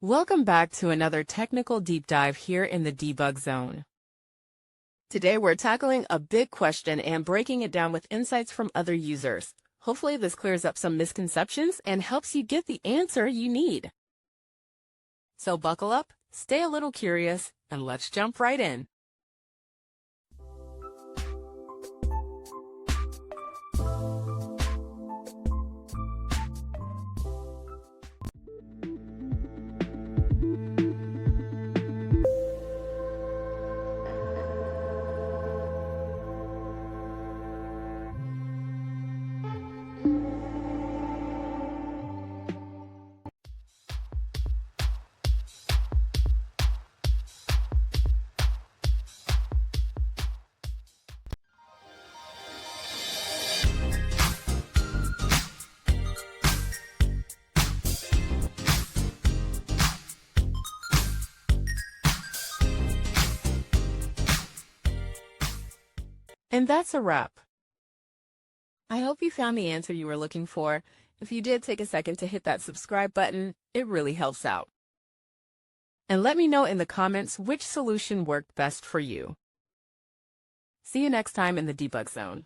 Welcome back to another technical deep dive here in the Debug Zone. Today we're tackling a big question and breaking it down with insights from other users. Hopefully this clears up some misconceptions and helps you get the answer you need. So buckle up, stay a little curious, and let's jump right in. And that's a wrap. I hope you found the answer you were looking for. If you did, take a second to hit that subscribe button. It really helps out. And let me know in the comments which solution worked best for you. See you next time in the Debug Zone.